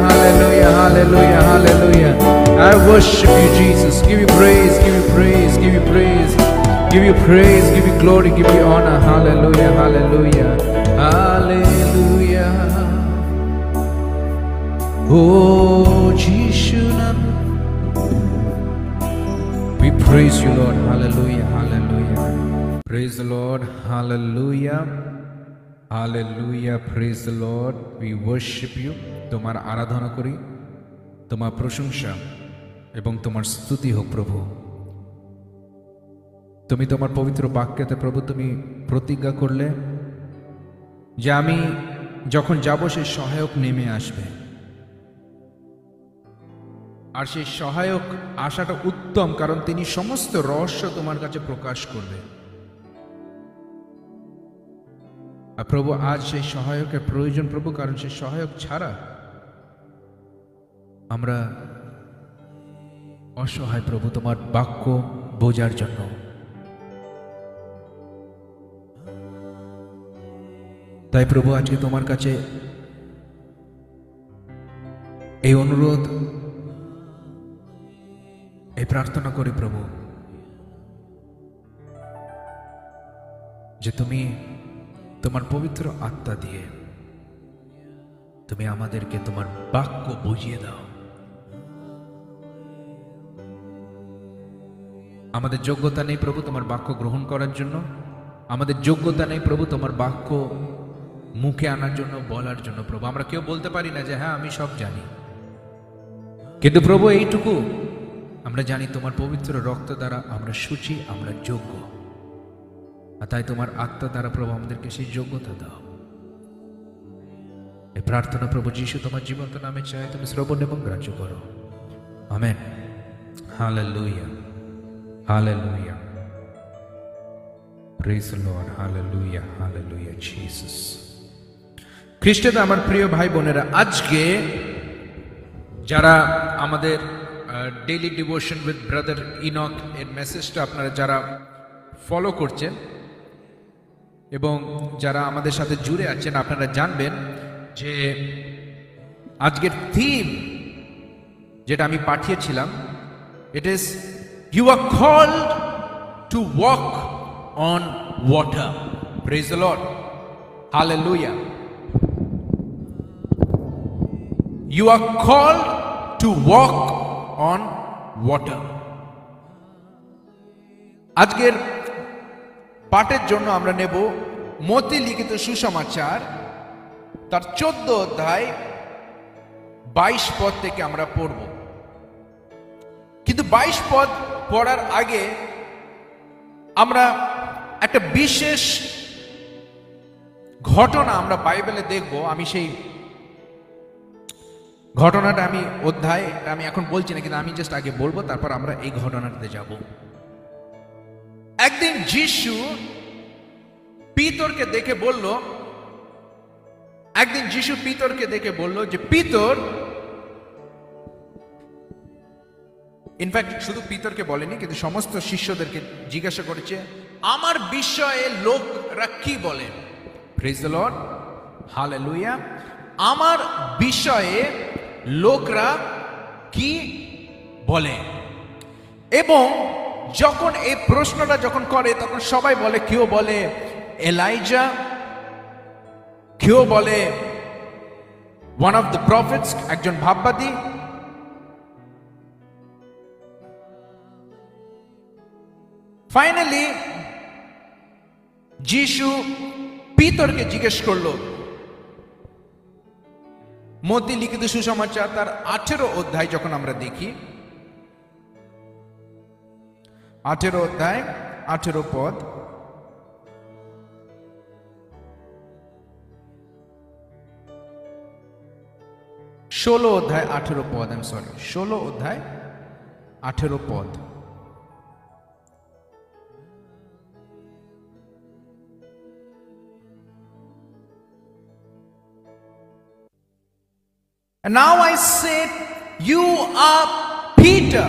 hallelujah, hallelujah, hallelujah, hallelujah. I worship you, Jesus. Give you praise, give you praise, give you praise, give you praise, give you glory, give you honor. Hallelujah, hallelujah, hallelujah. Oh, Jesus, we praise you, Lord. Hallelujah, hallelujah. Praise the Lord. Hallelujah. Hallelujah. Praise the Lord. We worship you. তোমার আরাধনা করি, তোমার প্রশংসা এবং তোমার স্তুতি হোক প্রভু। তুমি তোমার পবিত্র বাক্যতে প্রভু তুমি প্রতিজ্ঞা করলে যে আমি যখন যাব সেই সহায়ক নেমে আসবে, আর সেই সহায়ক আসাটা উত্তম, কারণ তিনি সমস্ত রহস্য তোমার কাছে প্রকাশ করবে। আর প্রভু আজ সেই সহায়কের প্রয়োজন প্রভু, কারণ সেই সহায়ক ছাড়া আমরা অসহায় প্রভু তোমার বাক্য বোঝার জন্য। তাই প্রভু আজকে তোমার কাছে এই অনুরোধ, এই প্রার্থনা করি প্রভু, যে তুমি তোমার পবিত্র আত্মা দিয়ে তুমি আমাদেরকে তোমার বাক্য বুঝিয়ে দাও। আমাদের যোগ্যতা নেই প্রভু তোমার বাক্য গ্রহণ করার জন্য, আমাদের যোগ্যতা নেই প্রভু তোমার বাক্য মুখে আনার জন্য, বলার জন্য প্রভু। আমরা কেউ বলতে পারি না যে হ্যাঁ আমি সব জানি, কিন্তু প্রভু এইটুকু আমরা জানি তোমার পবিত্র রক্ত দ্বারা আমরা সূচি, আমরা যোগ্য। আর তাই তোমার আত্মা দ্বারা প্রভু আমাদেরকে সেই যোগ্যতা দাও। এই প্রার্থনা প্রভু যিশু তোমার জীবন্ত নামে চাই, তুমি শ্রবণ এবং গ্রাহ্য করো। Amen. Hallelujah, hallelujah. Praise the Lord. Hallelujah, hallelujah Jesus. খ্রিস্টে আমার প্রিয় ভাই বোনেরা, আজকে যারা আমাদের ডেইলি ডিভোশন উইথ ব্রাদার ইনক এর মেসেজটা আপনারা যারা ফলো করছেন এবং যারা আমাদের সাথে জুড়ে আছেন, আপনারা জানবেন যে আজকের থিম যেটা আমি পাঠিয়েছিলাম, it is you are called to walk on water. Praise the Lord. Hallelujah. You are called to walk on water. আজকের পাঠের জন্য আমরা নেব মতি লিখিত সুসমাচার তার 14 অধ্যায় 22 পদ থেকে আমরা পড়ব। কিন্তু 22 পদ পড়ার আগে আমরা একটা বিশেষ ঘটনা আমরা বাইবেলে দেখব। আমি সেই ঘটনাটা আমি অধ্যায় আমি এখন বলছি না, কিন্তু আমি জাস্ট আগে বলবো, তারপর আমরা এই ঘটনাটাতে যাব। একদিন যিশু পিতরকে দেখে বলল, যে পিতর, ইনফ্যাক্ট শুধু পিতরকে বলেনি, কিন্তু সমস্ত শিষ্যদেরকে জিজ্ঞাসা করেছে, আমার বিষয়ে লোকরা কি বলে? Praise the Lord. হালেলুয়া। আমার বিষয়ে লোকরা কি বলে? এবং যখন এই প্রশ্নটা যখন করে, তখন সবাই বলে, কেউ বলে এলাইজা, কেউ বলে ওয়ান অফ দ্য প্রফেটস, একজন ভাববাদী। ফাইনালি যিশু পিতরকে জিজ্ঞেস করলো, মতি লিখিত সুসমাচার তার 18 অধ্যায় যখন আমরা দেখি, 18 অধ্যায় 18 পদ, ষোলো অধ্যায় 18 পদ, 16 অধ্যায় 18 পদ। And now I say, you are Peter.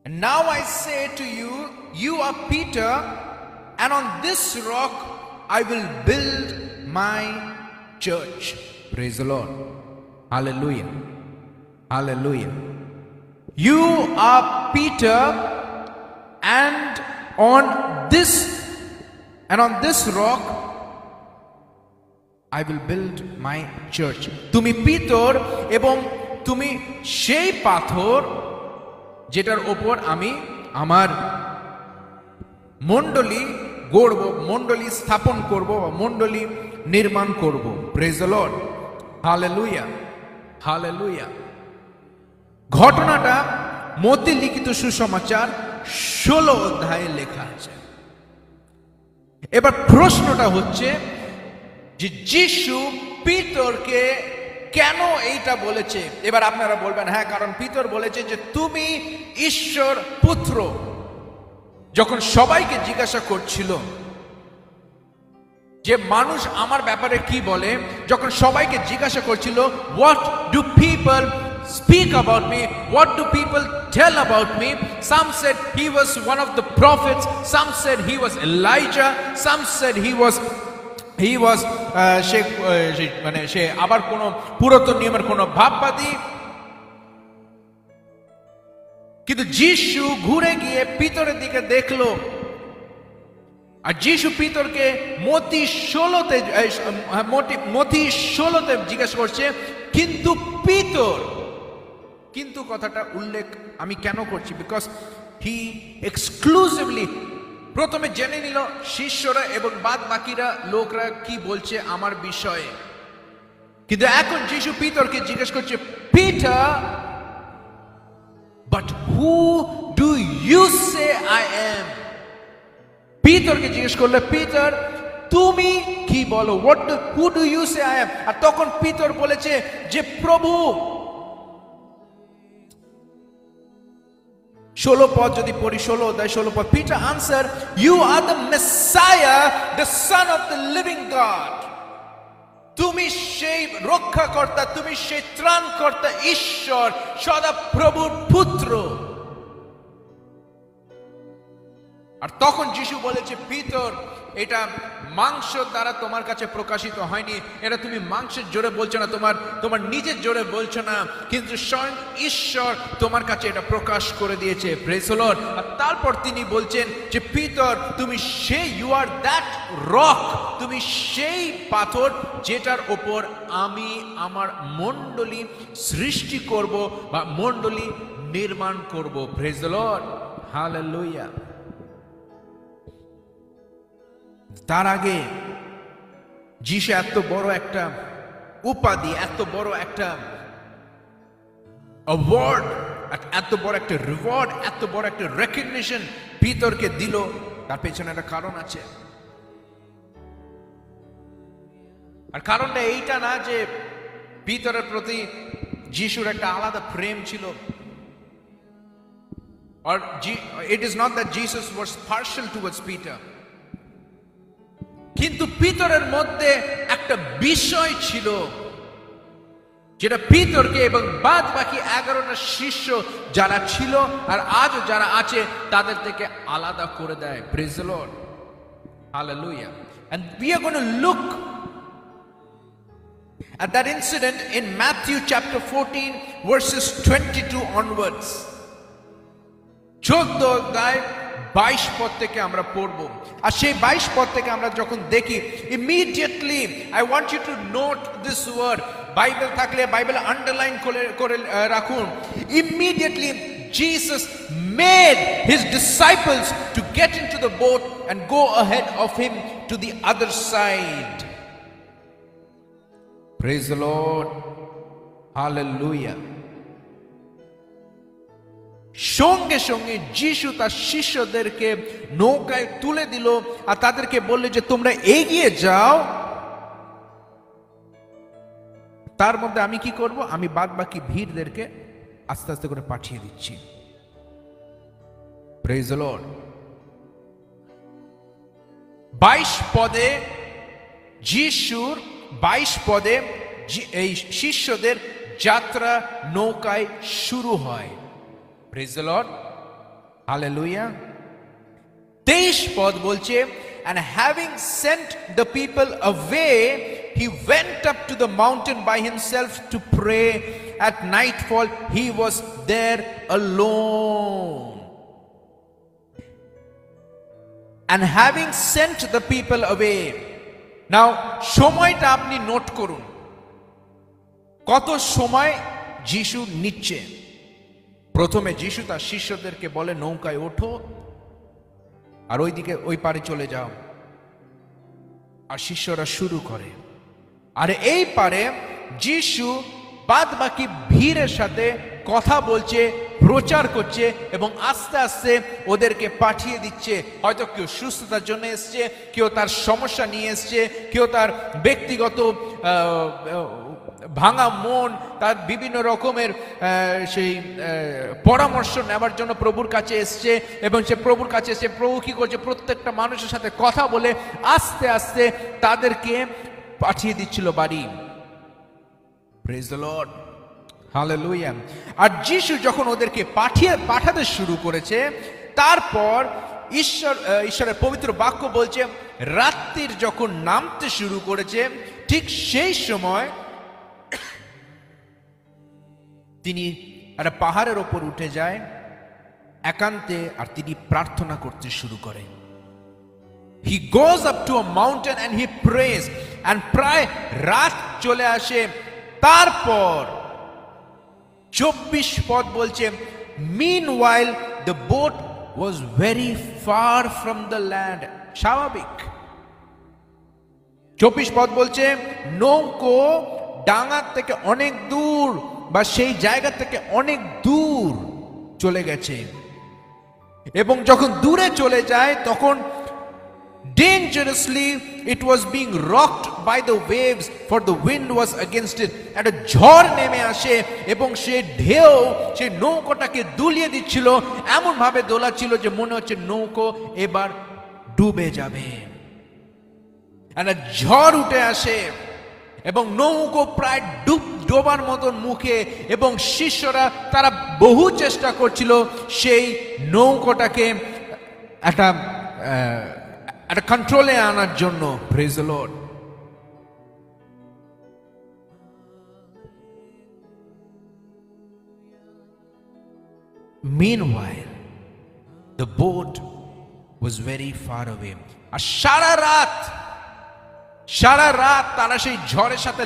And now I say to you, you are Peter, and on this rock I will build my church. Praise the Lord. Hallelujah. Hallelujah. You are Peter, and on this rock I will build my church. তুমি পিতর এবং তুমি সেই পাথর যেটার উপর আমি আমার মণ্ডলী গড়ব, মণ্ডলী স্থাপন করব, মণ্ডলী নির্মাণ করব। Praise the Lord. Hallelujah, hallelujah. ঘটনাটা মতি লিখিত সুসমাচার 16 অধ্যায়ে লেখা আছে। এবার প্রশ্নটা হচ্ছে যে যিশু পিতরকে কেন এইটা বলেছে। এবার আপনারা বলবেন হ্যাঁ, কারণ পিতর বলেছে যে তুমি ঈশ্বর পুত্র। যখন সবাইকে জিজ্ঞাসা করছিল যে মানুষ আমার ব্যাপারে কি বলে, যখন সবাইকে জিজ্ঞাসা করছিল what do people speak about me, what do people tell about me, some said he was one of the prophets, some said he was Elijah, some said he was সে আবার কোন পুরাতন নিয়মের কোন ভাববাদী। কিন্তু যিশু ঘুরে গিয়ে পিতরের দিকে দেখলো, আর যিশু পিতরকে মতি 16তে জিজ্ঞাসা করছে কিন্তু পিতর। কিন্তু কথাটা উল্লেখ আমি কেন করছি, বিকজ হি এক্সক্লুসিভলি প্রথমে জেনে নিল শিষ্যরা এবং বাদ বাকিরা লোকরা কি বলছে আমার বিষয়ে। কিন্তু এখন যিশু পিতরকে জিজ্ঞেস করছে Peter, but who do you say I am. পিতরকে জিজ্ঞেস করলে পিতর তুমি কি বলো, who do you say I am. আর তখন পিতর বলেছে যে প্রভু। 16 পদ যদি পড়ি, 16 অধ্যায় 16 পদ, Peter answer, you are the Messiah, the son of the living God. তুমি সেই রক্ষাকর্তা, তুমি সেই ত্রাণকর্তা, ঈশ্বর সদা প্রভুর পুত্র। আর তখন যিশু বলেছে পিতর, এটা মাংস দ্বারা তোমার কাছে প্রকাশিত হয়নি, এটা তুমি মাংসের জোরে বলছো না, তোমার নিজের জোরে বলছো না, কিন্তু স্বয়ং ঈশ্বর তোমার কাছে এটা প্রকাশ করে দিয়েছে। Praise the Lord. আর তারপর তিনি বলছেন যে পিতর তুমি সেই, ইউ আর দ্যাট রক, তুমি সেই পাথর যেটার ওপর আমি আমার মণ্ডলী সৃষ্টি করব বা মণ্ডলী নির্মাণ করব। Praise the Lord. হালেলুয়া। তার আগে যিশু এত বড় একটা উপাধি, এত বড় একটা অ্যাওয়ার্ড, এত বড় একটা রিওয়ার্ড, এত বড় একটা রেকগনিশন পিতরকে দিল, তার পেছনে একটা কারণ আছে। আর কারণটা এইটা না যে পিতরের প্রতি যিশুর একটা আলাদা প্রেম ছিল, or it is not that Jesus was partial towards Peter, কিন্তু পিতরের মধ্যে একটা বিষয় ছিল যেটা পিতরকে এবং বাদ বাকি 11টা শিষ্য যারা ছিল আর আজও যারা আছে তাদের থেকে আলাদা করে দেয়। Praise the Lord. Hallelujah. And we are going to look at that incident in Matthew chapter 14 verses 22 onwards. 14 অধ্যায় 22 পদ থেকে আমরা পড়ব। আর সেই 22 পদ থেকে আমরা যখন দেখি, immediately I want you to note this word. Bible থাকলে বাইবেল আন্ডারলাইন করে রাখুন। Immediately Jesus made his disciples to get into the boat and go ahead of him to the other side. Praise the Lord. Hallelujah. সঙ্গে সঙ্গে যিশু তার শিষ্যদেরকে নৌকায় তুলে দিল আর তাদেরকে বললে যে তোমরা এগিয়ে যাও, তার মধ্যে আমি কি করব, আমি বাদ বাকি ভিড়দেরকে আস্তে আস্তে করে পাঠিয়ে দিচ্ছি। Praise the Lord. 22 পদে যিশুর 22 পদে এই শিষ্যদের যাত্রা নৌকায় শুরু হয়। Praise the Lord. হালেলুয়া। 23 পদ বলছে, and having sent the people away, he went up to the mountain by himself to pray. At nightfall he was there alone. And having sent the people away. Now সময়টা আপনি note করুন, কত সময় যিশু নিচ্ছে। প্রথমে যিশু তার শিষ্যদেরকে বলে নৌকায় ওঠো আর ওইদিকে ওই পারে চলে যাও, আর শিষ্যরা শুরু করে। আর এই পারে যিশু বাদ বাকি ভিড়ের সাথে কথা বলছে, প্রচার করছে এবং আস্তে আস্তে ওদেরকে পাঠিয়ে দিচ্ছে। হয়তো কেউ সুস্থতার জন্য এসছে, কেউ তার সমস্যা নিয়ে এসছে, কেউ তার ব্যক্তিগত ভাঙা মন, তার বিভিন্ন রকমের সেই পরামর্শ নেবার জন্য প্রভুর কাছে এসছে। এবং সে প্রভুর কাছে এসে প্রভু কি করছে, প্রত্যেকটা মানুষের সাথে কথা বলে আস্তে আস্তে তাদেরকে পাঠিয়ে দিচ্ছিল বাড়ি। Praise the Lord, hallelujah. আর যিশু যখন ওদেরকে পাঠাতে শুরু করেছে, তারপর ঈশ্বরের পবিত্র বাক্য বলছে রাত্রির যখন নামতে শুরু করেছে, ঠিক সেই সময় তিনি একটা পাহাড়ের ওপর উঠে যায় একান্তে, আর তিনি প্রার্থনা করতে শুরু করেন। He goes up to a mountain and he prays, and প্রায় রাত চলে আসে। তারপর 24 পদ বলছে, meanwhile the boat was very far from the land. স্বাভাবিক। 24 পদ বলছে নৌকো ডাঙার থেকে অনেক দূর বা সেই জায়গা থেকে অনেক দূর চলে গেছে। এবং যখন দূরে চলে যায় তখন dangerously it was being rocked by the waves, for the wind was against it. একটা ঝড় নেমে আসে এবং সে ঢেউ সেই নৌকোটাকে দুলিয়ে দিচ্ছিল, এমন ভাবে দোলাচ্ছিল যে মনে হচ্ছে নৌকো এবার ডুবে যাবে। একটা ঝড় উঠে আসে এবং নৌকো প্রায় ডোবার মতন মুখে, এবং শিষ্যরা তারা বহু চেষ্টা করছিল সেই নৌকোটাকে একটা কন্ট্রোলে আনার জন্য। Praise the Lord. Meanwhile, the boat was very far away. আর সারা রাত তারা সেই ঝড়ের সাথে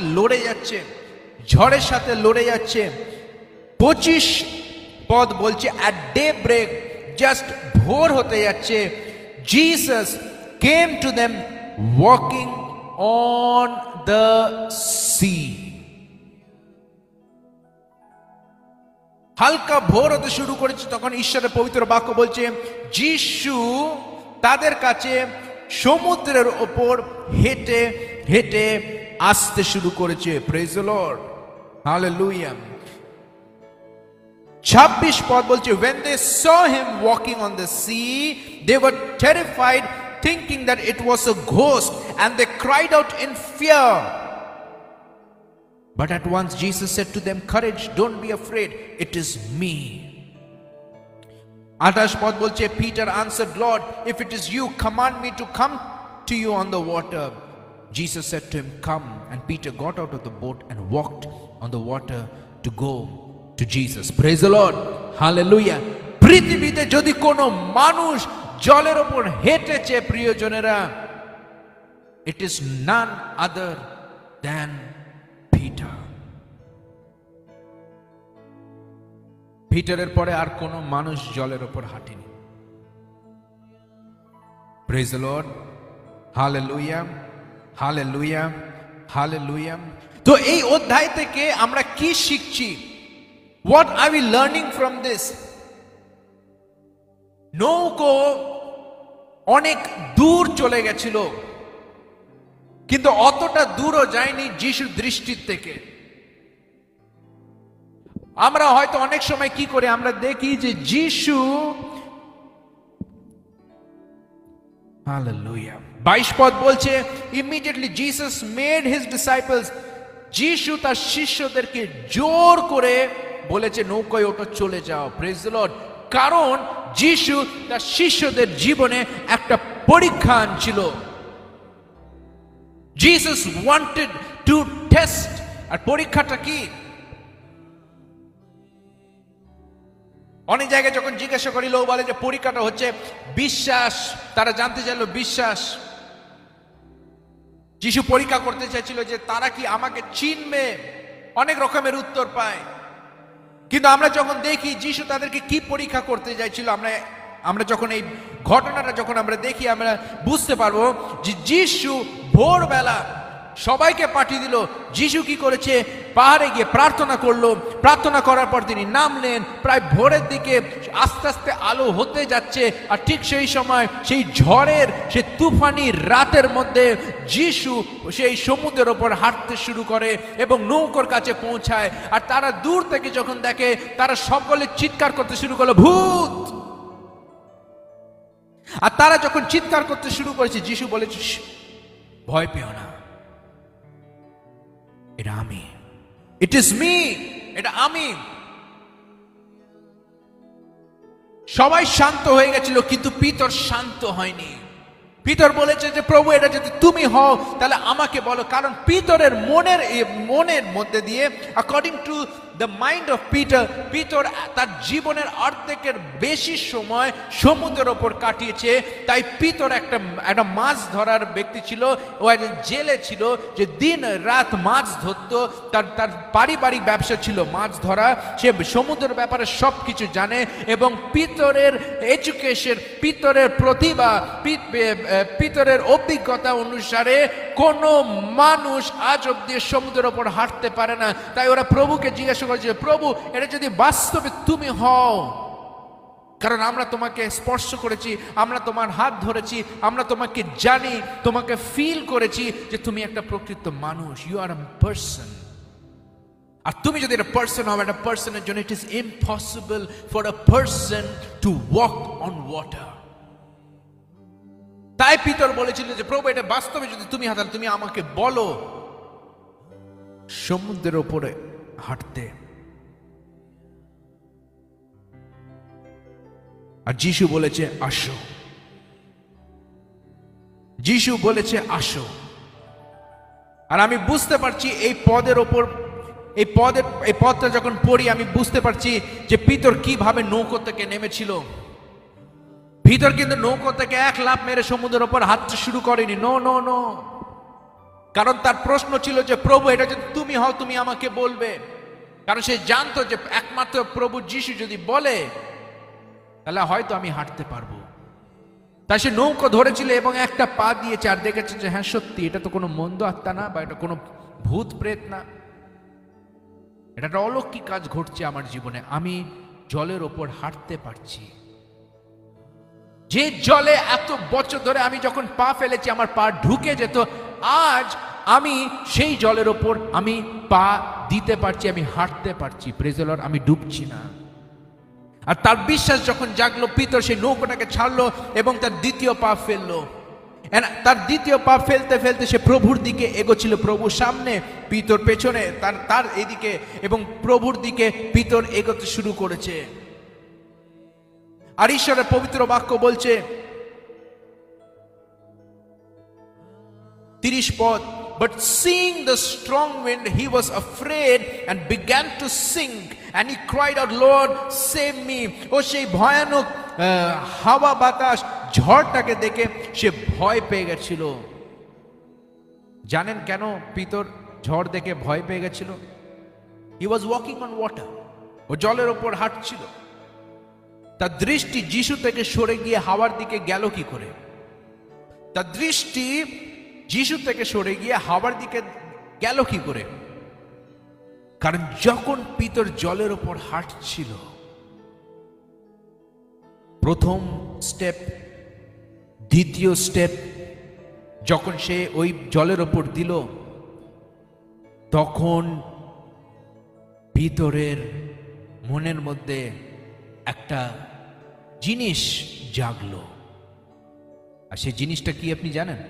লড়ে যাচ্ছে। 25 পদ বলছে at daybreak, just ভোর হতে যাচ্ছে, Jesus came to them walking on the sea. হালকা ভোর হতে শুরু করেছে, তখন ঈশ্বরের পবিত্র বাক্য বলছে যিশু তাদের কাছে সমুদ্রের ওপর হেঁটে হেঁটে আসতে শুরু করেছে। Praise the Lord, hallelujah. 26 পদ বলছে when they saw him walking on the sea, they were terrified, thinking that it was a ghost, and they cried out in fear. But at once Jesus said to them, courage, don't be afraid, it is me. 28 পদ বলছে Peter answered, Lord, if it is you, command me to come to you on the water. Jesus said to him, come. And Peter got out of the boat and walked on the water to go to Jesus. Praise the Lord, hallelujah. পৃথিবীতে যদি কোনো মানুষ জলের উপর হেঁটেছে প্রিয়জনেরা, it is none other than Peter. পিটারের পরে আর কোনো মানুষ জলের উপর হাঁটেনি। Praise the Lord, hallelujah, hallelujah, hallelujah. তো এই অধ্যায় থেকে আমরা কি শিখছি? What are we learning from this? নৌকো অনেক দূর চলে গেছিল, কিন্তু অতটা দূরও যায়নি যিশুর দৃষ্টির থেকে। আমরা হয়তো অনেক সময় কি করে, আমরা দেখি যে যিশু, হালেলুয়া, 22 পদ বলছে immediately Jesus made his disciples, যিশু তার শিষ্যদেরকে জোর করে বলেছে নৌকায় ওঠো, চলে যাও। Praise the Lord. কারণ যিশু তার শিষ্যদের জীবনে একটা পরীক্ষা আনছিল। Jesus wanted to test. আর পরীক্ষাটা কি? অনেক জায়গায় যখন জিজ্ঞাসা করিল, ও বলে যে পরীক্ষাটা হচ্ছে বিশ্বাস। তারা জানতে চাইল বিশ্বাস। যিশু পরীক্ষা করতে চাইছিল যে তারা কি আমাকে চিনবে। অনেক রকমের উত্তর পায়, কিন্তু আমরা যখন দেখি যিশু তাদেরকে কি পরীক্ষা করতে চাইছিল, আমরা যখন এই ঘটনাটা যখন আমরা দেখি, আমরা বুঝতে পারবো যে যিশু ভোরবেলা সবাইকে পাঠিয়ে দিল। যিশু কি করেছে? পাহাড়ে গিয়ে প্রার্থনা করলো। প্রার্থনা করার পর তিনি নামলেন। প্রায় ভোরের দিকে আস্তে আস্তে আলো হতে যাচ্ছে, আর ঠিক সেই সময় সেই ঝড়ের, সেই তুফানি রাতের মধ্যে যিশু সেই সমুদ্রের ওপর হাঁটতে শুরু করে এবং নৌকোর কাছে পৌঁছায়। আর তারা দূর থেকে যখন দেখে, তারা সকলে চিৎকার করতে শুরু করলো, ভূত। আর তারা যখন চিৎকার করতে শুরু করেছে, যিশু বলেছে, ভয় পেও না, এটা আমি, ইট ইজ মি, এটা আমি। সবাই শান্ত হয়ে গেছিল, কিন্তু পিতর শান্ত হয়নি। পিতর বলেছে যে প্রভু, এটা যদি তুমি হও তাহলে আমাকে বলো। কারণ পিতরের মনের মধ্যে দিয়ে, according to the mind of Peter তার জীবনের অর্ধেকের বেশি সময় সমুদ্রের ওপর কাটিয়েছে। তাই পিতর একটা মাছ ধরার ব্যক্তি ছিল। ও একটা জেলে ছিল, যে দিন রাত মাছ ধরত। তার পারিবারিক ব্যবসা ছিল মাছ ধরা। সে সমুদ্রের ব্যাপারে সব কিছু জানে। এবং পিতরের এডুকেশন, পিতরের প্রতিভা, পিতরের অভিজ্ঞতা অনুসারে কোনো মানুষ আজ অব্দি সমুদ্রের ওপর হাঁটতে পারে না। তাই ওরা প্রভুকে জিজ্ঞাসা করেছে, প্রভু, এটা যদি বাস্তবে তুমি হও, কারণ আমরা তোমাকে স্পর্শ করেছি, আমরা তোমার হাত ধরেছি, আমরা তোমাকে জানি, তোমাকে ফিল করেছি যে তুমি একটা প্রকৃত মানুষ, ইউ আর আ পার্সন। আর তুমি যদি একটা পার্সন হও, একটা পার্সনের জন্য it is impossible for a person to walk on water. তাই পিতর বলেছিল যে প্রভু, এটা বাস্তবে যদি তুমি হাঁটান, তুমি আমাকে বলো সমুদ্রের ওপরে হাঁটতে। আর যিশু বলেছে আসো, যিশু বলেছে আসো। আর আমি বুঝতে পারছি এই পদের ওপর, এই পদটা যখন পড়ি, আমি বুঝতে পারছি যে পিতর কিভাবে নৌকো থেকে নেমেছিল। ভিতর কিন্তু নৌকো থেকে এক লাফ মেরে সমুদ্রের ওপর হাঁটতে শুরু করেনি। No no no. কারণ তার প্রশ্ন ছিল যে প্রভু, এটা যদি তুমি হও, তুমি আমাকে বলবে। কারণ সে জানতো যে একমাত্র প্রভু যিশু যদি বলে, তাহলে হয়তো আমি হাঁটতে পারবো। তাই সে নৌকো ধরেছিল এবং একটা পা দিয়েছে, আর দেখেছে যে হ্যাঁ সত্যি, এটা তো কোনো মন্দ আত্মা না, বা এটা কোনো ভূত প্রেত না, এটা একটা অলৌকিক কাজ ঘটছে আমার জীবনে। আমি জলের ওপর হাঁটতে পারছি। যে জলে এত বছর ধরে আমি যখন পা ফেলেছি আমার পা ঢুকে যেত, আজ আমি সেই জলের ওপর আমি পা দিতে পারছি, আমি হাঁটতে পারছি। প্রেজ দ্য লর্ড, আমি ডুবছি না। আর তার বিশ্বাস যখন জাগলো, পিতর সেই নৌকাটাকে ছাড়লো এবং তার দ্বিতীয় পা ফেললো। তার দ্বিতীয় পা ফেলতে ফেলতে সে প্রভুর দিকে এগোচ্ছিল। প্রভু সামনে, পিতর পেছনে, তার এদিকে, এবং প্রভুর দিকে পিতর এগোতে শুরু করেছে। আর ঈশ্বরের পবিত্র বাক্য বলছে 30 পদ, but seeing the strong wind he was afraid and began to sink, and he cried out, Lord, save me. ও সেই ভয়ানক হাওয়া বাতাস ঝড়টাকে দেখে সে ভয় পেয়ে গেছিল। জানেন কেন পিতর ঝড় দেখে ভয় পেয়ে গেছিল? he was walking on water, ও জলের ওপর হাঁটছিল। তার দৃষ্টি যিশু থেকে সরে গিয়ে হাওয়ার দিকে গেল কি করে? তার দৃষ্টি যিশু থেকে সরে গিয়ে হাওয়ার দিকে গেল কি করে? কারণ যখন পিতর জলের ওপর হাঁটছিল, প্রথম স্টেপ, দ্বিতীয় স্টেপ যখন সে ওই জলের ওপর দিল, তখন পিতরের মনের মধ্যে একটা জিনিস জাগলো। আর সেই জিনিসটা কি আপনি জানেন?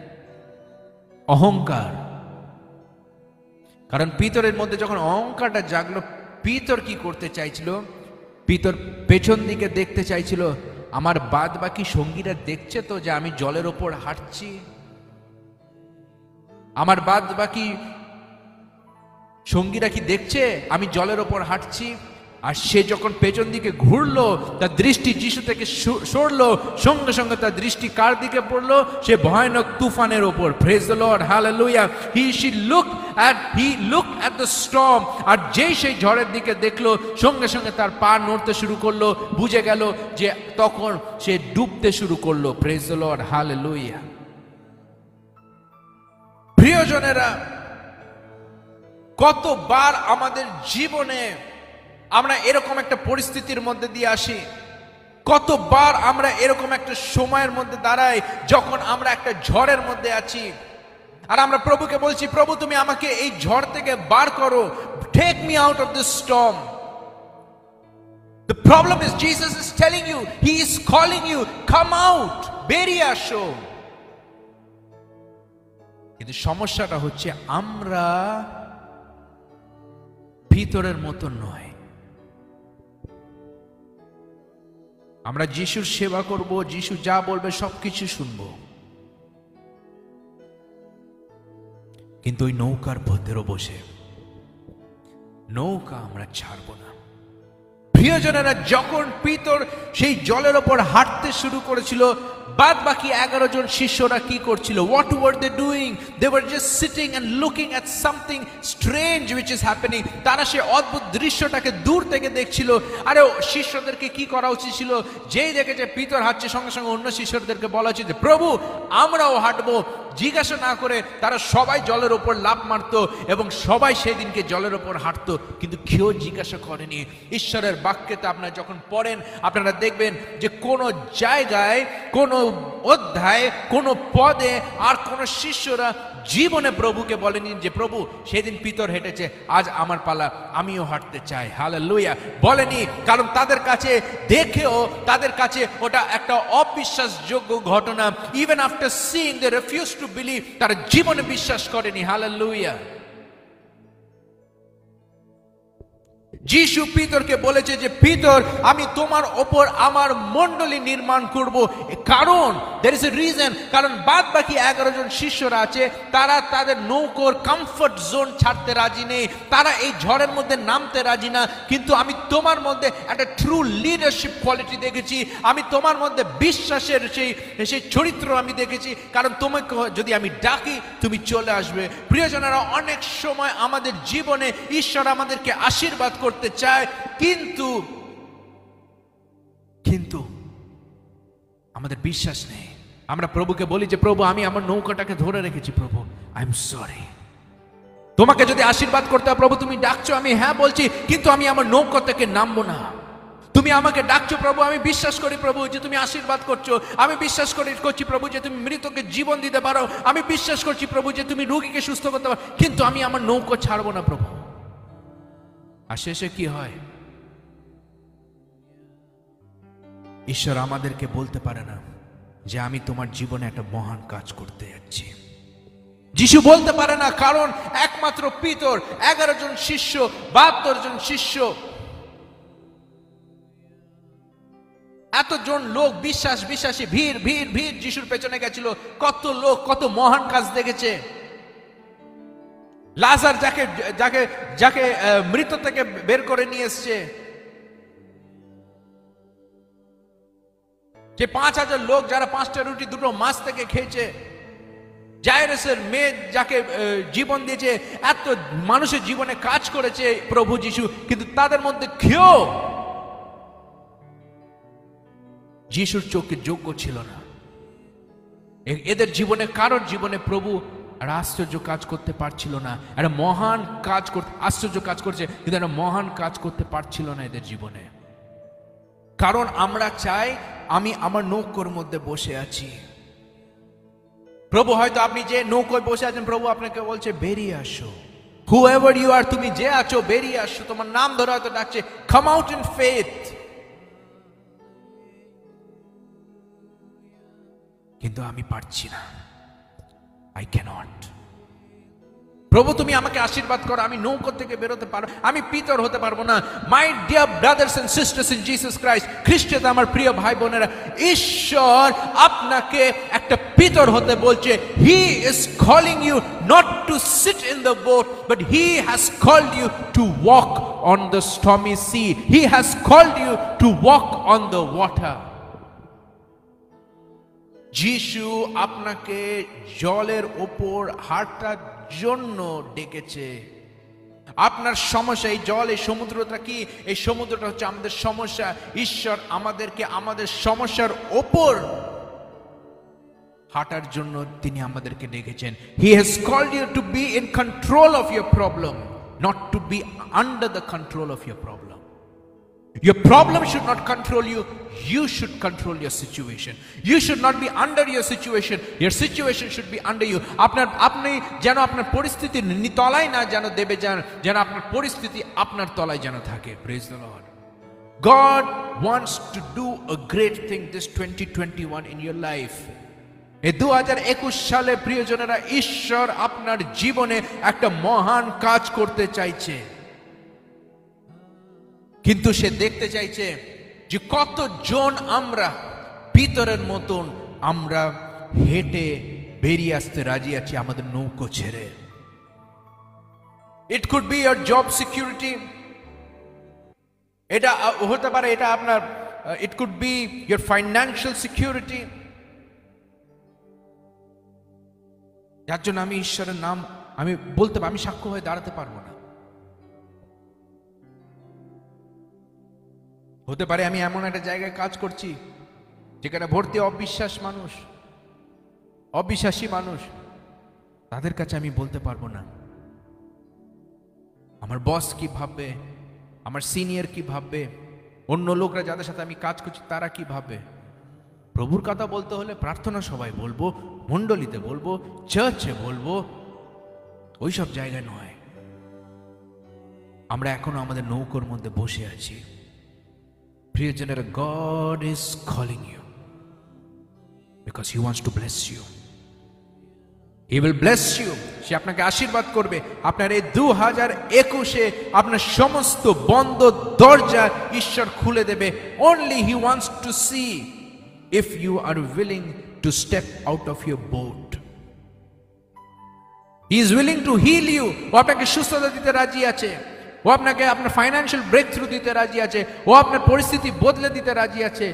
অহংকার। কারণ পিতরের মধ্যে যখন অহংকারটা জাগলো, পিতর কি করতে চাইছিল? পিতর পেছন দিকে দেখতে চাইছিল, আমার বাদ বাকি সঙ্গীরা দেখছে তো যে আমি জলের ওপর হাঁটছি, আমার বাদ বাকি সঙ্গীরা কি দেখছে আমি জলের ওপর হাঁটছি? আর সে যখন পেছন দিকে ঘুরলো, তার দৃষ্টি যিশু থেকে সরলো, সঙ্গে সঙ্গে তার দৃষ্টি কার দিকে পড়লো? সে ভয়ানক তুফানের ওপর। Praise the Lord, hallelujah. She looked at the storm, আর যেই সেই ঝড়ের দিকে দেখলো, সঙ্গে সঙ্গে তার পা নড়তে শুরু করলো, বুঝে গেল যে তখন সে ডুবতে শুরু করলো। Praise the Lord, hallelujah. প্রিয়জনেরা, কতবার আমাদের জীবনে আমরা এরকম একটা পরিস্থিতির মধ্যে দিয়ে আসি, কতবার আমরা এরকম একটা সময়ের মধ্যে দাঁড়াই যখন আমরা একটা ঝড়ের মধ্যে আছি, আর আমরা প্রভুকে বলছি, প্রভু তুমি আমাকে এই ঝড় থেকে বার করো, take me out of this storm. The problem is Jesus is telling you, he is calling you, come out, বেরিয়ে আসো। কিন্তু সমস্যাটা হচ্ছে আমরা ভিতরের মতো নয়। আমরা যিশুর সেবা করব, যিশু যা বলবে সবকিছু শুনবো, কিন্তু ওই নৌকার ভেতরে বসে নৌকা আমরা ছাড়বো না। প্রিয়জনেরা, যখন পিতর সেই জলের ওপর হাঁটতে শুরু করেছিল, বাদ বাকি 11 জন শিষ্যরা কি করছিল? What were they doing? They were just sitting and looking at something strange which is happening. তারা সেই অদ্ভুত দৃশ্যটাকে দূর থেকে দেখছিল। আরে শিষ্যদেরকে কি করা উচিত ছিল? যেই দেখেছে পিতর হাঁটছে, সঙ্গে সঙ্গে অন্য শিষ্যদেরকে বলা উচিত, প্রভু আমরাও হাঁটবো। জিজ্ঞাসা না করে তারা সবাই জলের ওপর লাফ মারতো এবং সবাই সেই দিনকে জলের ওপর হাঁটতো, কিন্তু কেউ জিজ্ঞাসা করেনি। ঈশ্বরের বাক্যতে আপনারা যখন পড়েন, আপনারা দেখবেন যে কোনো জায়গায়, কোনো অধ্যায়, কোনো পদে আর কোন শিষ্যরা জীবনে প্রভুকে বলেনি যে প্রভু সেদিন পিতর হেঁটেছে, আজ আমার পালা, আমিও হাঁটতে চাই। হালেলুয়া বলেনি, কারণ তাদের কাছে দেখেও তাদের কাছে ওটা একটা অবিশ্বাসযোগ্য ঘটনা। Even after seeing they refuse to believe, তারা জীবনে বিশ্বাস করেনি। হালেলুয়া। যিশু পিতরকে বলেছে যে পিতর, আমি তোমার ওপর আমার মণ্ডলী নির্মাণ করব। কারণ there is a reason, কারণ বাদ বাকি 11 জন শিষ্যরা আছে, তারা তাদের নৌকোর কমফর্ট জোন ছাড়তে রাজি নেই, তারা এই ঝড়ের মধ্যে নামতে রাজি না। কিন্তু আমি তোমার মধ্যে একটা ট্রু লিডারশিপ কোয়ালিটি দেখেছি, আমি তোমার মধ্যে বিশ্বাসের সেই চরিত্র আমি দেখেছি, কারণ তোমাকে যদি আমি ডাকি তুমি চলে আসবে। প্রিয়জনেরা, অনেক সময় আমাদের জীবনে ঈশ্বর আমাদেরকে আশীর্বাদ করতে চায়, কিন্তু আমাদের বিশ্বাস নেই। আমরা প্রভুকে বলি যে প্রভু আমি আমার নৌকাটাকে ধরে রেখেছি, প্রভু আই এম সরি। তোমাকে যদি আশীর্বাদ করতে হয় প্রভু, তুমি ডাকছো, আমি হ্যাঁ বলছি, কিন্তু আমি আমার নৌকা থেকে নামবো না। তুমি আমাকে ডাকছো প্রভু, আমি বিশ্বাস করি প্রভু যে তুমি আশীর্বাদ করছো, আমি বিশ্বাস করছি প্রভু যে তুমি মৃতকে জীবন দিতে পারো, আমি বিশ্বাস করছি প্রভু যে তুমি রোগীকে সুস্থ করতে পারো, কিন্তু আমি আমার নৌকা ছাড়বো না প্রভু। আর শেষে কি হয়? ঈশ্বর আমাদেরকে বলতে পারে না যে আমি তোমার জীবনে একটা মহান কাজ করতে যাচ্ছি। যিশু বলতে পারে না, কারণ একমাত্র পিতর, 11 জন শিষ্য, 72 জন শিষ্য, এতজন লোক বিশ্বাসী ভিড় ভিড় ভিড় যিশুর পেছনে গেছিল। কত লোক কত মহান কাজ দেখেছে। লাজার যাকে যাকে যাকে মৃত থেকে বের করে নিয়ে এসছে, যে 5000 লোক যারা 5টা রুটি 2টো মাছ থেকে খেয়েছে, জাইরাসের মেয়ে যাকে জীবন দিয়েছে, এত মানুষের জীবনে কাজ করেছে প্রভু যিশু, কিন্তু তাদের মধ্যে কেউ যিশুর চোখে যোগ্য ছিল না। এদের জীবনে কারোর জীবনে প্রভু আর আশ্চর্য কাজ করতে পারছিল না। একটা মহান কাজ করতে, আশ্চর্য কাজ করছে, কিন্তু একটা মহান কাজ করতে পারছিল না এদের জীবনে। কারণ আমরা চাই আমি আমার নৌকোর মধ্যে বসে আছি। প্রভু হয়তো আপনি যে নৌকোয় বসে আছেন, প্রভু আপনাকে বলছে বেরিয়ে আসো। whoever you are, তুমি যে আছো বেরিয়ে আসো। তোমার নাম ধরে হয়তো ডাকছে, come out in faith। কিন্তু আমি পারছি না, I cannot। প্রভু তুমি আমাকে আশীর্বাদ করো, আমি নৌকো থেকে বেরোতে পারবো, আমি পিতর হতে পারবো না। My dear brothers and sisters in Jesus Christ, খ্রিস্টে আমার প্রিয় ভাই বোনেরা, ঈশ্বর আপনাকে একটা পিতর হতে বলছে। He is calling you not to sit in the boat, but he has called you to walk on the stormy sea. He has called you to walk on the water. যিশু আপনাকে জলের ওপর হাঁটার জন্য ডেকেছে। আপনার সমস্যা, এই জল, এই সমুদ্রটা কি? এই সমুদ্রটা হচ্ছে আমাদের সমস্যা। ঈশ্বর আমাদেরকে আমাদের সমস্যার ওপর হাঁটার জন্য তিনি আমাদেরকে ডেকেছেন। He has called you to be in control of your problem, not to be under the control of your problem. Your problem should not control you. You should control your situation. You should not be under your situation. Your situation should be under you. আপনি যেন আপনার পরিস্থিতির তলায় না যেন দেবে যান, যেন আপনার পরিস্থিতি আপনার তলায় যেন থাকে। Praise the Lord. God wants to do a great thing this 2021 in your life. এই 2021 সালে প্রিয়জনেরা, ঈশ্বর আপনার জীবনে একটা মহান কাজ করতে চাইছে। কিন্তু সে দেখতে চাইছে যে কতজন আমরা পিতরের মতন আমরা হেঁটে বেরিয়ে আসতে রাজি আছি আমাদের নৌকো ছেড়ে। It could be your job security, এটা হতে পারে, এটা আপনার, it could be your financial security, যার জন্য আমি ঈশ্বরের নাম আমি বলতে, আমি সাক্ষ্য হয়ে দাঁড়াতে পারবো না। হতে পারে আমি এমন একটা জায়গায় কাজ করছি যেখানে ভর্তি অবিশ্বাস মানুষ, অবিশ্বাসী মানুষ, তাদের কাছে আমি বলতে পারবো না। আমার বস কি ভাববে, আমার সিনিয়র কি ভাববে, অন্য লোকরা যাদের সাথে আমি কাজ করছি তারা কি ভাববে। প্রভুর কথা বলতে হলে প্রার্থনা সবাই বলবো, মণ্ডলীতে বলবো, চার্চে বলবো, ওইসব জায়গায় নয়। আমরা এখনো আমাদের নৌকোর মধ্যে বসে আছি। প্রিয়জনেরা, God is calling you because He wants to bless you. He will bless you. সে আপনাকে আশীর্বাদ করবে। আপনার এই 2021-এ আপনার সমস্ত বন্ধ দরজা ঈশ্বর খুলে দেবে। Only He wants to see if you are willing to step out of your boat. He is willing to heal you. ও আপনাকে সুস্থতা দিতে রাজি আছে। ও আপনাকে আপনার ফাইন্যান্সিয়াল ব্রেক থ্রু দিতে রাজি আছে। ও আপনার পরিস্থিতি বদলে দিতে রাজি আছে।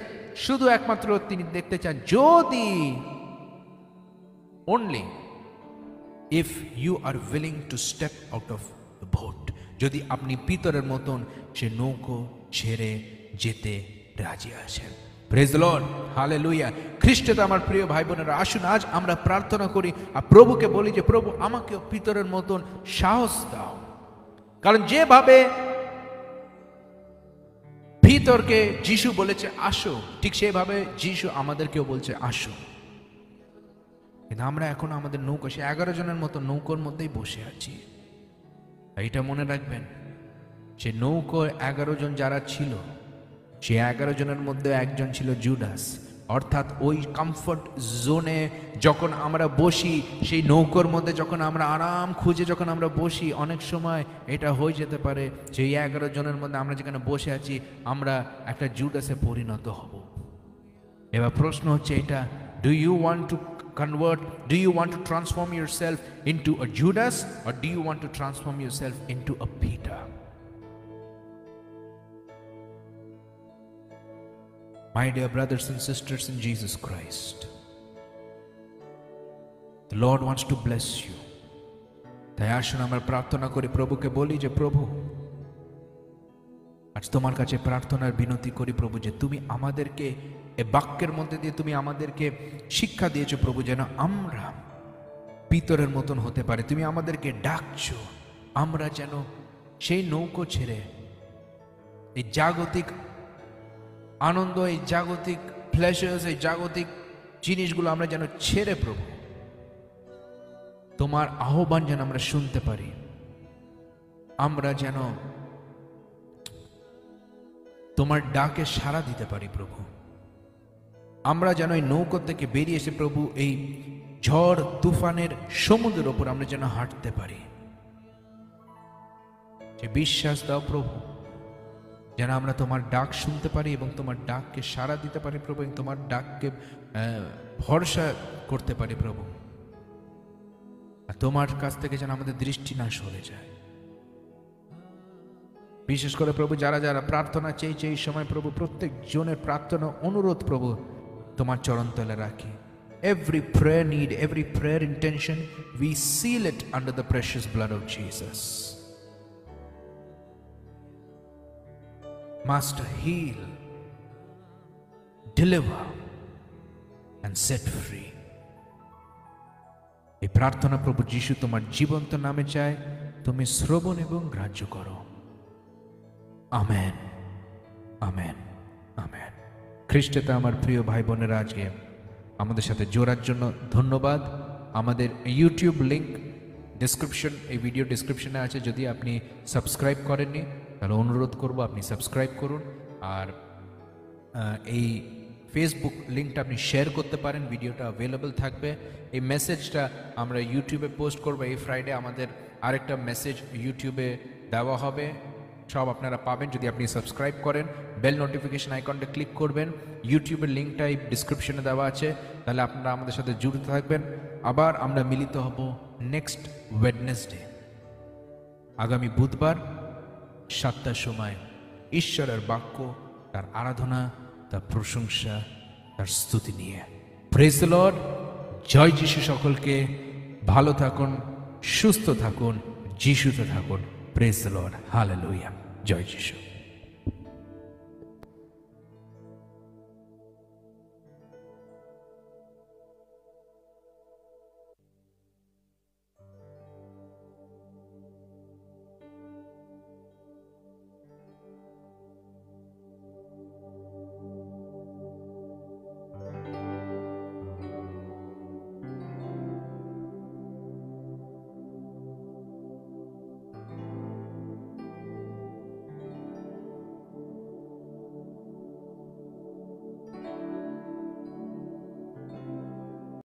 শুধু একমাত্র তিনি দেখতে চান যদি, only if you are willing to step out of the boat, যদি আপনি পিতরের মতন সে নৌকো ছেড়ে যেতে রাজি আছেন। Praise the Lord, hallelujah. খ্রিস্টে আমার প্রিয় ভাই বোনেরা, আসুন আজ আমরা প্রার্থনা করি আর প্রভুকে বলি যে প্রভু আমাকে পিতরের মতন সাহস দাও। কারণ যেভাবে পিতরকে যিশু বলেছে আসো, ঠিক সেভাবে যিশু আমাদেরকেও বলছে আসো। কিন্তু আমরা এখন আমাদের নৌকো, সে 11 জনের মতো নৌকোর মধ্যেই বসে আছি। এটা মনে রাখবেন, সে নৌকো 11 জন যারা ছিল, সে 11 জনের মধ্যে একজন ছিল জুডাস। অর্থাৎ ওই কমফর্ট জোনে যখন আমরা বসি, সেই নৌকোর মধ্যে যখন আমরা আরাম খুঁজে যখন আমরা বসি, অনেক সময় এটা হয়ে যেতে পারে যে এই 11 জনের মধ্যে আমরা যেখানে বসে আছি আমরা একটা জুডাসে পরিণত হব। এবার প্রশ্ন হচ্ছে এটা, do you want to convert? Do you want to transform yourself into a Judas, or do you want to transform yourself into a Peter? My dear brothers and sisters in Jesus Christ, the Lord wants to bless you. তাই আসুন আমরা প্রার্থনা করি, প্রভুকে বলি যে প্রভু আজ তোমার কাছে প্রার্থনার বিনতি করি প্রভু, যে তুমি আমাদেরকে এই বাক্যের মধ্যে দিয়ে তুমি আমাদেরকে শিক্ষা দিয়েছো প্রভু, যেন আমরা পিতরের মতন হতে পারি। তুমি আমাদেরকে ডাকছো, আমরা যেন সেই নৌকো ছেড়ে এই জাগতিক আনন্দ, এই জাগতিক প্লেজার্স, এই জাগতিক জিনিসগুলো আমরা যেন ছেড়ে প্রভু তোমার আহ্বান যেন আমরা শুনতে পারি। আমরা যেন তোমার ডাকে সাড়া দিতে পারি প্রভু। আমরা যেন এই নৌকো থেকে বেরিয়ে এসে প্রভু এই ঝড় তুফানের সমুদ্রের ওপর আমরা যেন হাঁটতে পারি। যে বিশ্বাস দাও প্রভু, যেন আমরা তোমার ডাক শুনতে পারি এবং তোমার ডাককে সাড়া দিতে পারি প্রভু, এবং তোমার ডাককে ভরসা করতে পারি প্রভু। আর তোমার কাছ থেকে যেন আমাদের দৃষ্টি না সরে যায়। বিশেষ করে প্রভু যারা যারা প্রার্থনা চেয়েছে এই সময় প্রভু, প্রত্যেক জনের প্রার্থনা অনুরোধ প্রভু তোমার চরণতলে রাখি। Every prayer need, every prayer intention, we seal it under the precious blood of Jesus. Master, heal, deliver and set free. এই প্রার্থনা প্রভু যিশু তোমার জীবন্ত নামে চায়, তুমি শ্রবণ এবং গ্রাহ্য করো। Amen, amen, amen. খ্রিস্টতে আমার প্রিয় ভাই বোনেরা, আজকে আমাদের সাথে জোড়ার জন্য ধন্যবাদ। আমাদের ইউটিউব লিংক ডেসক্রিপশন, এই ভিডিও ডেসক্রিপশনে আছে। যদি আপনি সাবস্ক্রাইব করেননি তাহলে অনুরোধ করব আপনি সাবস্ক্রাইব করুন। আর এই ফেসবুক লিঙ্কটা আপনি শেয়ার করতে পারেন, ভিডিওটা অ্যাভেলেবল থাকবে। এই মেসেজটা আমরা ইউটিউবে পোস্ট করব এই ফ্রাইডে। আমাদের আরেকটা মেসেজ ইউটিউবে দেওয়া হবে, সব আপনারা পাবেন যদি আপনি সাবস্ক্রাইব করেন। বেল নোটিফিকেশন আইকনটা ক্লিক করবেন, ইউটিউবের লিঙ্কটা এই ডিসক্রিপশনে দেওয়া আছে, তাহলে আপনারা আমাদের সাথে যুক্ত থাকবেন। আবার আমরা মিলিত হব নেক্সট ওয়েডনেসডে, আগামী বুধবার 7টার সময়, ঈশ্বরের বাক্য, তার আরাধনা, তার প্রশংসা, তার স্তুতি নিয়ে। Praise the Lord. জয় যিশু। সকলকে ভালো থাকুন, সুস্থ থাকুন, যিশুতে থাকুন। Praise the Lord. হালেলুয়া। জয় যিশু।